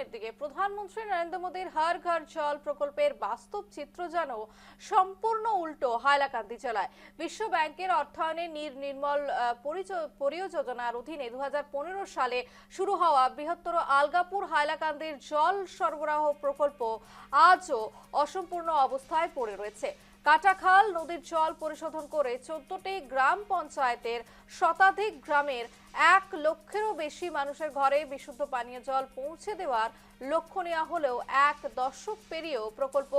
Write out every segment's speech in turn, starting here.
সামনের দিকে প্রধানমন্ত্রী নরেন্দ্র মোদীর হর ঘর জল প্রকল্পের বাস্তব চিত্র যেন সম্পূর্ণ উল্টো হাইলাকান্দি জেলায়। বিশ্ব ব্যাংকের অর্থায়নে নির্মল পরিযোজনার অধীনে 2015 সালে শুরু হওয়া বৃহত্তর আলগাপুর হাইলাকান্দির জল সরবরাহ প্রকল্প আজও অসম্পূর্ণ অবস্থায় পড়ে রয়েছে। কাটাখাল নদীর জল পরিশোধন করে 14টি গ্রাম পঞ্চায়েতের শতাধিক গ্রামের 1 লক্ষেরও বেশি মানুষের ঘরে বিশুদ্ধ পানীয় জল পৌঁছে দেওয়ার লক্ষ্য নেওয়া হলেও 1 দশক পেরিয়েও প্রকল্প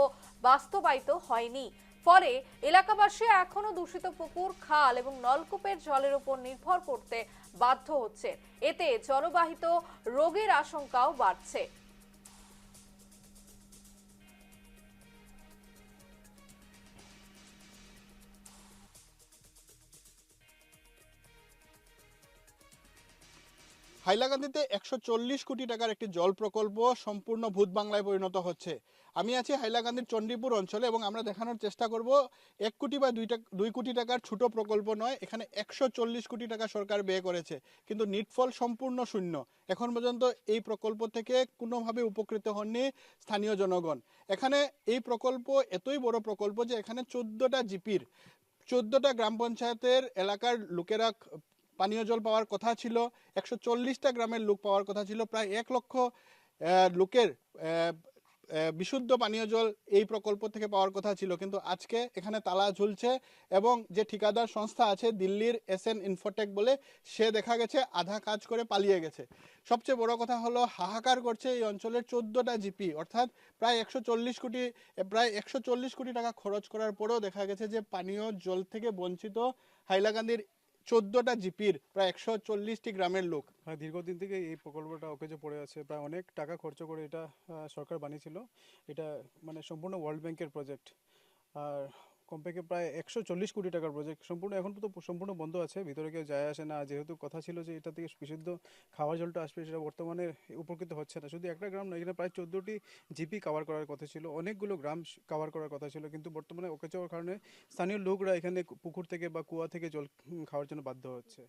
বাস্তবায়িত হয়নি। ফলে এলাকাবাসী এখনো দূষিত পুকুর, খাল এবং নলকূপের জলের উপর নির্ভর করতে বাধ্য হচ্ছে। এতে জলবাহিত রোগের আশঙ্কাও বাড়ছে। হাইলাকান্দিতে 140 কোটি টাকার একটি জল প্রকল্প সম্পূর্ণ ভূত বাংলায় পরিণত হচ্ছে। আমি আছি হাইলাকান্দির চণ্ডীপুর অঞ্চলে এবং আমরা দেখানোর চেষ্টা করব 1 কোটি বা 2 কোটি টাকার ছোট প্রকল্প নয়, এখানে 140 কোটি টাকা সরকার ব্যয় করেছে, কিন্তু নিটফল সম্পূর্ণ শূন্য। এখন পর্যন্ত এই প্রকল্প থেকে কোনোভাবে উপকৃত হননি স্থানীয় জনগণ। এখানে এই প্রকল্প এতই বড় প্রকল্প যে এখানে 14টা জিপির 14টা গ্রাম পঞ্চায়েতের এলাকার লোকেরা পানীয় জল পাওয়ার কথা ছিল, 140টা গ্রামের লোক পাওয়ার কথা ছিল, প্রায় 1 লক্ষ লোকের বিশুদ্ধ পানীয় জল এই প্রকল্প থেকে পাওয়ার কথা ছিল, কিন্তু আজকে এখানে তালা ঝুলছে। এবং যে ঠিকাদার সংস্থা আছে দিল্লির SN ইনফোটেক বলে, সে দেখা গেছে আধা কাজ করে পালিয়ে গেছে। সবচেয়ে বড় কথা হলো হাহাকার করছে এই অঞ্চলের 14টা জিপি, অর্থাৎ প্রায় 140 কোটি টাকা খরচ করার পরেও দেখা গেছে যে পানীয় জল থেকে বঞ্চিত হাইলাকান্দির 14টা জিপির প্রায় 140টি গ্রামের লোক। দীর্ঘদিন থেকে এই প্রকল্পটা অকেজো পড়ে আছে। প্রায় অনেক টাকা খরচ করে এটা সরকার বানিয়েছিল। এটা মানে সম্পূর্ণ ওয়ার্ল্ড ব্যাংকের প্রজেক্ট। আর কমপক্ষে প্রায় 140 কোটি টাকার প্রজেক্ট এখন তো সম্পূর্ণ বন্ধ আছে, ভিতরে কেউ যায় আসে না। যেহেতু কথা ছিল যে এটা থেকে বিশুদ্ধ খাওয়ার জলটা আসবে, সেটা বর্তমানে উপকৃত হচ্ছে না। শুধু একটা গ্রাম নয়, এখানে প্রায় 14টি জিপি কভার করার কথা ছিল, অনেকগুলো গ্রাম কভার করার কথা ছিল, কিন্তু বর্তমানে অকেজোর কারণে স্থানীয় লোকরা এখানে পুকুর থেকে বা কুয়া থেকে জল খাওয়ার জন্য বাধ্য হচ্ছে।